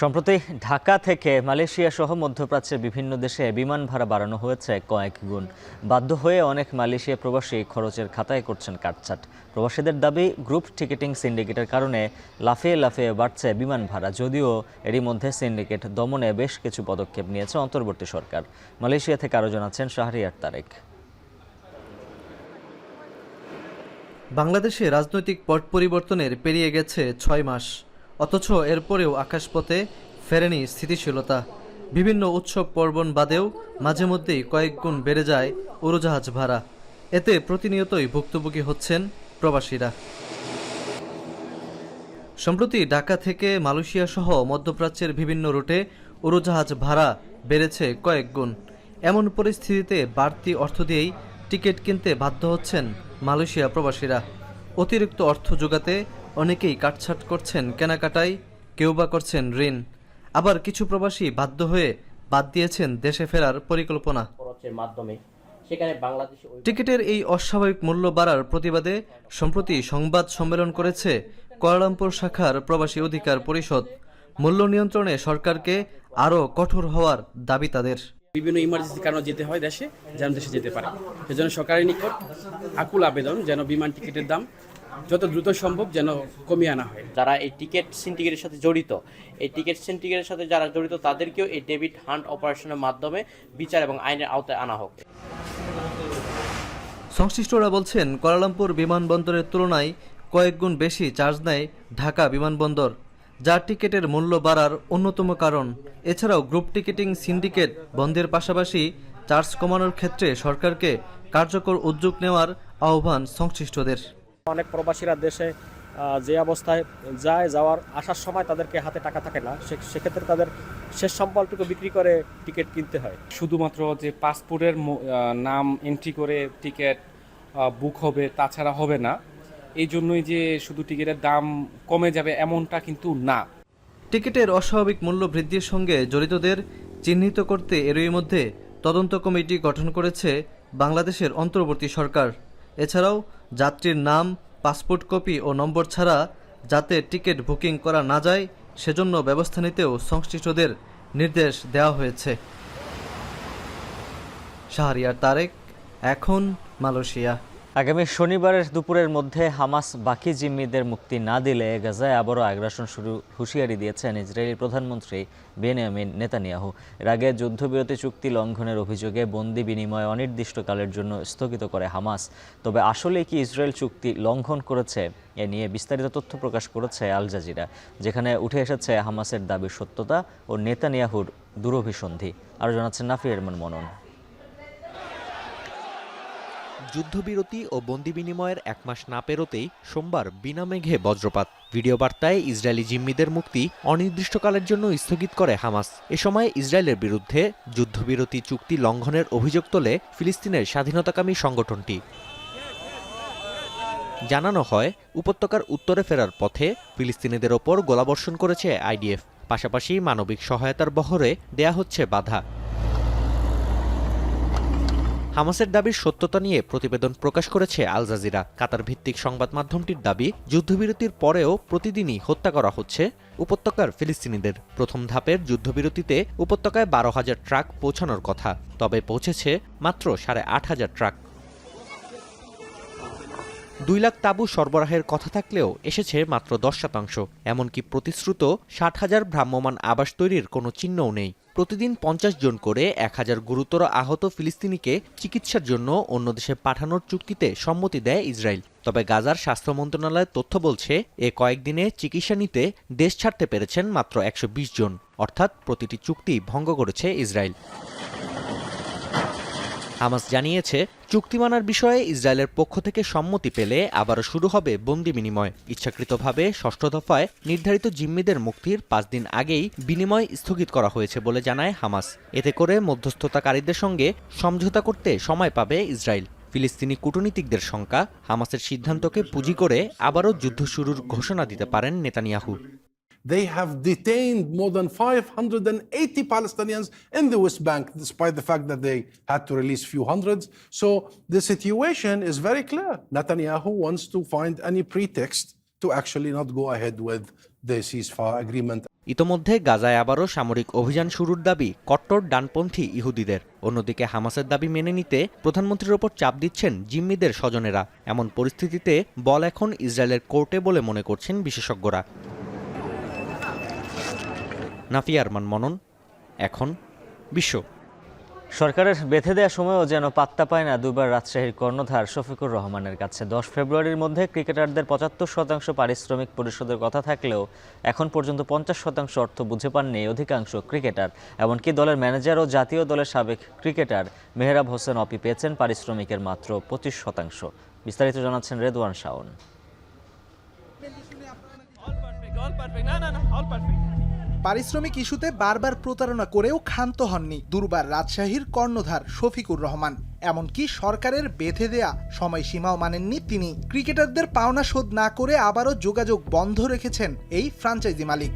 সম্প্রতি ঢাকা থেকে মালয়েশিয়া সহ মধ্যপ্রাচ্যের বিভিন্ন দেশে বিমান ভাড়া বাড়ানো হয়েছে কয়েক গুণ। বাধ্য হয়ে অনেক মালয়েশিয়া প্রবাসী খরচের খাতায় করছেন কাটছাট। প্রবাসীদের দাবি, গ্রুপ টিকেটিং সিন্ডিকেটের কারণে লাফিয়ে লাফিয়ে বাড়ছে বিমান ভাড়া। যদিও এরই মধ্যে সিন্ডিকেট দমনে বেশ কিছু পদক্ষেপ নিয়েছে অন্তর্বর্তী সরকার। মালয়েশিয়া থেকে আরও জানাচ্ছেন শাহরিয়ার তারেক। বাংলাদেশে রাজনৈতিক পট পরিবর্তনের পেরিয়ে গেছে 6 মাস, অথচ এরপরেও আকাশপথে ফেরেনি স্থিতিশীলতা। বিভিন্ন উৎসব পার্বণ বাদেও মাঝে মধ্যেই কয়েক গুণ বেড়ে যায় উড়োজাহাজ ভাড়া। এতে প্রতিনিয়তই ভুক্তভোগী হচ্ছেন প্রবাসীরা। সম্প্রতি ঢাকা থেকে মালয়েশিয়া সহ মধ্যপ্রাচ্যের বিভিন্ন রুটে উড়োজাহাজ ভাড়া বেড়েছে কয়েক গুণ। এমন পরিস্থিতিতে বাড়তি অর্থ দিয়েই টিকিট কিনতে বাধ্য হচ্ছেন মালয়েশিয়া প্রবাসীরা। অতিরিক্ত অর্থ জোগাতে অনেকেই কাটছাট করছেন কেনাকাটায়, কেউ বা করছেন ঋণ। আবার কিছু প্রবাসী বাধ্য হয়ে বাদ দিয়েছেন দেশে ফেরার পরিকল্পনা। টিকিটের এই অস্বাভাবিক মূল্য বাড়ার প্রতিবাদে সম্প্রতি সংবাদ সম্মেলন করেছে কুয়ালালামপুর শাখার প্রবাসী অধিকার পরিষদ। মূল্য নিয়ন্ত্রণে সরকারকে আরও কঠোর হওয়ার দাবি তাদের। বিভিন্ন ইমার্জেন্সি কারণে যেতে হয় দেশে, যেন দেশে যেতে পারে। সেজন্য সরকারের নিকট আকুল আবেদন যেন বিমান টিকিটের দাম যত দ্রুত সম্ভব যেন কমিয়ে আনা হয়। যারা এই টিকিট সিন্ডিকেটের সাথে জড়িত, এই টিকিট সিন্ডিকেটের সাথে যারা জড়িত তাদেরকেও এই ডেবিট হান্ট অপারেশনের মাধ্যমে বিচার এবং আইনের আওতায় আনা হোক। সংশ্লিষ্টরা বলছেন, কুয়ালালামপুর বিমানবন্দরের তুলনায় কয়েক গুণ বেশি চার্জ নেয় ঢাকা বিমানবন্দর, যা টিকিটের মূল্য বাড়ার অন্যতম কারণ। এছাড়াও গ্রুপ টিকিটিং সিন্ডিকেট বন্ধের পাশাপাশি চার্জ কমানোর ক্ষেত্রে সরকারকে কার্যকর উদ্যোগ নেওয়ার আহ্বান সংশ্লিষ্টদের। অনেক প্রবাসীরা দেশে যে অবস্থায় যাওয়ার আসার সময় তাদেরকে হাতে টাকা থাকে না, সেক্ষেত্রে তাদের শেষ সম্বলটুকু বিক্রি করে টিকিট কিনতে হয়। শুধুমাত্র যে পাসপোর্টের নাম এন্ট্রি করে টিকিট বুক হবে তাছাড়া হবে না, এই জন্যই যে শুধু টিকিটের দাম কমে যাবে এমনটা কিন্তু না। টিকিটের অস্বাভাবিক মূল্য বৃদ্ধির সঙ্গে জড়িতদের চিহ্নিত করতে এরই মধ্যে তদন্ত কমিটি গঠন করেছে বাংলাদেশের অন্তর্বর্তী সরকার। এছাড়াও যাত্রীর নাম, পাসপোর্ট কপি ও নম্বর ছাড়া যাতে টিকিট বুকিং করা না যায় সেজন্য ব্যবস্থা নিতেও সংশ্লিষ্টদের নির্দেশ দেওয়া হয়েছে। শাহরিয়ার তারেক, এখন মালয়েশিয়া। আগামী শনিবারের দুপুরের মধ্যে হামাস বাকি জিম্মিদের মুক্তি না দিলে গাজায় আবারও আগ্রাসন শুরু হুঁশিয়ারি দিয়েছেন ইসরায়েলি প্রধানমন্ত্রী বেনিয়ামিন নেতানিয়াহু। এর আগে যুদ্ধবিরতি চুক্তি লঙ্ঘনের অভিযোগে বন্দি বিনিময় অনির্দিষ্টকালের জন্য স্থগিত করে হামাস। তবে আসলে কি ইসরায়েল চুক্তি লঙ্ঘন করেছে, এ নিয়ে বিস্তারিত তথ্য প্রকাশ করেছে আল জাজিরা, যেখানে উঠে এসেছে হামাসের দাবির সত্যতা ও নেতানিয়াহুর দূরভিসন্ধি। আরও জানাচ্ছেন নাফি এরমান মনন। যুদ্ধবিরতি ও বন্দি বিনিময়ের 1 মাস না পেরোতেই সোমবার বিনা মেঘে বজ্রপাত। ভিডিও বার্তায় ইসরায়েলি জিম্মিদের মুক্তি অনির্দিষ্টকালের জন্য স্থগিত করে হামাস। এ সময় ইসরায়েলের বিরুদ্ধে যুদ্ধবিরতি চুক্তি লঙ্ঘনের অভিযোগ তোলে ফিলিস্তিনের স্বাধীনতাকামী সংগঠনটি। জানানো হয়, উপত্যকার উত্তরে ফেরার পথে ফিলিস্তিনিদের ওপর গোলাবর্ষণ করেছে আইডিএফ। পাশাপাশি মানবিক সহায়তার বহরে দেয়া হচ্ছে বাধা। হামাসের দাবির সত্যতা নিয়ে প্রতিবেদন প্রকাশ করেছে আল জাজিরা। কাতার ভিত্তিক সংবাদ মাধ্যমটির দাবি, যুদ্ধবিরতির পরেও প্রতিদিনই হত্যা করা হচ্ছে উপত্যকার ফিলিস্তিনিদের। প্রথম ধাপের যুদ্ধবিরতিতে উপত্যকায় 12,000 ট্রাক পৌঁছানোর কথা, তবে পৌঁছেছে মাত্র 8,500 ট্রাক। 2 লাখ তাঁবু সরবরাহের কথা থাকলেও এসেছে মাত্র 10%। এমনকি প্রতিশ্রুত 60,000 ভ্রাম্যমাণ আবাস তৈরির কোনো চিহ্নও নেই। প্রতিদিন 50 জন করে 1000 গুরুতর আহত ফিলিস্তিনিকে চিকিৎসার জন্য অন্য দেশে পাঠানোর চুক্তিতে সম্মতি দেয় ইসরায়েল। তবে গাজার স্বাস্থ্য মন্ত্রণালয়ের তথ্য বলছে, এ কয়েকদিনে চিকিৎসা নিতে দেশ ছাড়তে পেরেছেন মাত্র 120 জন, অর্থাৎ প্রতিটি চুক্তি ভঙ্গ করেছে ইসরায়েল। হামাস জানিয়েছে, চুক্তি মানার বিষয়ে ইসরায়েলের পক্ষ থেকে সম্মতি পেলে আবারও শুরু হবে বন্দি বিনিময়। ইচ্ছাকৃতভাবে 6ষ্ঠ দফায় নির্ধারিত জিম্মিদের মুক্তির 5 দিন আগেই বিনিময় স্থগিত করা হয়েছে বলে জানায় হামাস। এতে করে মধ্যস্থতাকারীদের সঙ্গে সমঝোতা করতে সময় পাবে ইসরায়েল। ফিলিস্তিনি কূটনীতিকদের শঙ্কা, হামাসের সিদ্ধান্তকে পুঁজি করে আবারও যুদ্ধ শুরুর ঘোষণা দিতে পারেন Netanyahu. They have detained more than 580 Palestinians in the West Bank, despite the fact that they had to release few hundreds. So the situation is very clear. Netanyahu wants to find any pretext to actually not go ahead with the ceasefire agreement. ইতোমধ্যে গাজায় আবারও সামরিক অভিযান শুরুর দাবি কট্টর ডানপন্থী ইহুদিদের। অন্যদিকে হামাসের দাবি মেনে নিতে প্রধানমন্ত্রীর ওপর চাপ দিচ্ছেন জিম্মিদের স্বজনেরা। এমন পরিস্থিতিতে বল এখন ইসরায়েলের কোর্টে বলে মনে করছেন বিশেষজ্ঞরা। নাফিয়া আরমান মনন, এখন বিশ্ব। সরকারের বেঁধে দেওয়া সময়ও যেন পাত্তা পায় না দুবার রাজশাহীর কর্ণধার শফিকুর রহমানের কাছে। 10 ফেব্রুয়ারির মধ্যে ক্রিকেটারদের 75% পারিশ্রমিক পরিশোধের কথা থাকলেও এখন পর্যন্ত 50% অর্থ বুঝে পাননি অধিকাংশ ক্রিকেটার। এমনকি দলের ম্যানেজার ও জাতীয় দলের সাবেক ক্রিকেটার মেহরাব হোসেন অপি পেয়েছেন পারিশ্রমিকের মাত্র 25%। বিস্তারিত জানাচ্ছেন রেদওয়ান শাওন। পারিশ্রমিক ইস্যুতে বারবার প্রতারণা করেও ক্ষান্ত হননি দুর্বার রাজশাহীর কর্ণধার শফিকুর রহমান। এমনকি সরকারের বেঁধে দেয়া সময়সীমাও মানেননি তিনি। ক্রিকেটারদের পাওনা শোধ না করে আবারও যোগাযোগ বন্ধ রেখেছেন এই ফ্র্যাঞ্চাইজি মালিক।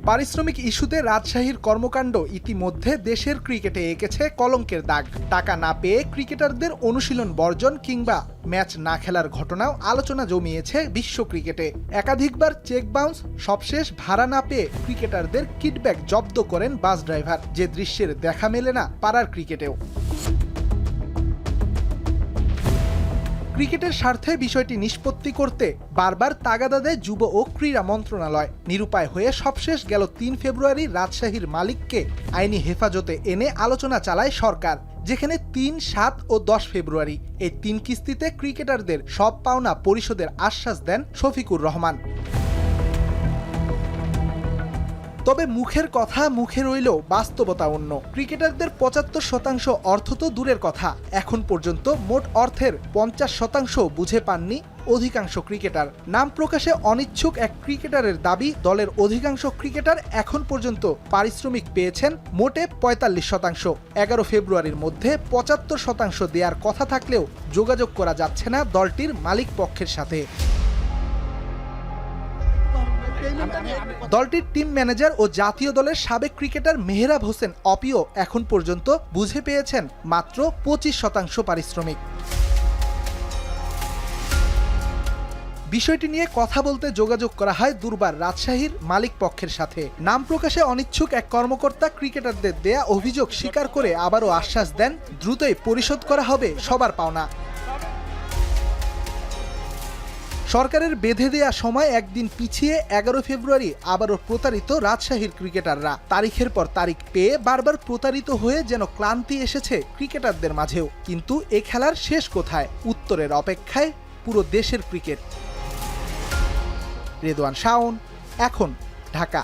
পারিশ্রমিক ইস্যুতে রাজশাহীর কর্মকাণ্ড ইতিমধ্যে দেশের ক্রিকেটে এঁকেছে কলঙ্কের দাগ। টাকা না পেয়ে ক্রিকেটারদের অনুশীলন বর্জন কিংবা ম্যাচ না খেলার ঘটনাও আলোচনা জমিয়েছে বিশ্ব ক্রিকেটে। একাধিকবার চেক বাউন্স, সবশেষ ভাড়া না পেয়ে ক্রিকেটারদের কিডব্যাক জব্দ করেন বাস ড্রাইভার, যে দৃশ্যের দেখা মেলে না পাড়ার ক্রিকেটেও। ক্রিকেটের স্বার্থে বিষয়টি নিষ্পত্তি করতে বারবার তাগাদা দেয় যুব ও ক্রীড়া মন্ত্রণালয়। নিরুপায় হয়ে সবশেষ গেল 3 ফেব্রুয়ারি রাজশাহীর মালিককে আইনি হেফাজতে এনে আলোচনা চালায় সরকার, যেখানে 3, 7 ও 10 ফেব্রুয়ারি এই 3 কিস্তিতে ক্রিকেটারদের সব পাওনা পরিশোধের আশ্বাস দেন শফিকুর রহমান। তবে মুখের কথা মুখে রইলেও বাস্তবতা অন্য। ক্রিকেটারদের 75% অর্থ তো দূরের কথা, এখন পর্যন্ত মোট অর্থের 50% বুঝে পাননি অধিকাংশ ক্রিকেটার। নাম প্রকাশে অনিচ্ছুক এক ক্রিকেটারের দাবি, দলের অধিকাংশ ক্রিকেটার এখন পর্যন্ত পারিশ্রমিক পেয়েছেন মোটে 45%। 11 ফেব্রুয়ারির মধ্যে 75% দেওয়ার কথা থাকলেও যোগাযোগ করা যাচ্ছে না দলটির মালিক পক্ষের সাথে। দলটির টিম ম্যানেজার ও জাতীয় দলের সাবেক ক্রিকেটার মেহরাব হোসেন অপিও এখন পর্যন্ত বুঝে পেয়েছেন মাত্র 25% পারিশ্রমিক। বিষয়টি নিয়ে কথা বলতে যোগাযোগ করা হয় দুর্বার রাজশাহীর মালিক পক্ষের সাথে। নাম প্রকাশে অনিচ্ছুক এক কর্মকর্তা ক্রিকেটারদের দেয়া অভিযোগ স্বীকার করে আবারও আশ্বাস দেন, দ্রুতই পরিশোধ করা হবে সবার পাওনা। সরকারের বেঁধে দেয়া সময় একদিন পিছিয়ে 11 ফেব্রুয়ারি আবারও প্রতারিত রাজশাহীর ক্রিকেটাররা। তারিখের পর তারিখ পেয়ে বারবার প্রতারিত হয়ে যেন ক্লান্তি এসেছে ক্রিকেটারদের মাঝেও। কিন্তু এ খেলার শেষ কোথায়? উত্তরের অপেক্ষায় পুরো দেশের ক্রিকেট। রেদওয়ান শাওন, এখন, ঢাকা।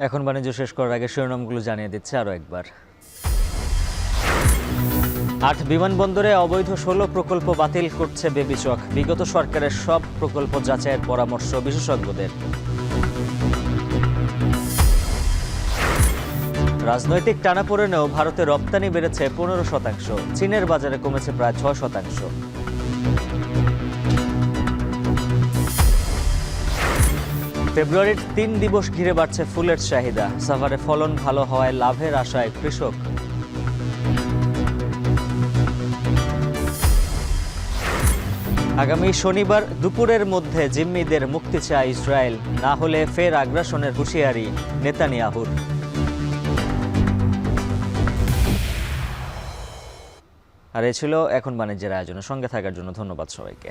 এখন বাণিজ্য শেষ করার আগে শিরোনামগুলো জানিয়ে দিচ্ছে আরও একবার। 8 বিমানবন্দরে অবৈধ 16 প্রকল্প বাতিল করছে বেবিচক। বিগত সরকারের সব প্রকল্প যাচাইয়ের পরামর্শ বিশেষজ্ঞদের। রাজনৈতিক টানাপোড়েনেও ভারতে রপ্তানি বেড়েছে 15%, চীনের বাজারে কমেছে প্রায় 6%। ফেব্রুয়ারির 3 দিবস ঘিরে বাড়ছে ফুলের চাহিদা। সাভারে ফলন ভালো হওয়ায় লাভের আশায় কৃষক। আগামী শনিবার দুপুরের মধ্যে জিম্মিদের মুক্তি চায় ইসরায়েল, না হলে ফের আগ্রাসনের হুঁশিয়ারি নেতানিয়াহুর। আর এ ছিল এখন বাণিজ্যের আয়োজনের সঙ্গে থাকার জন্য ধন্যবাদ সবাইকে।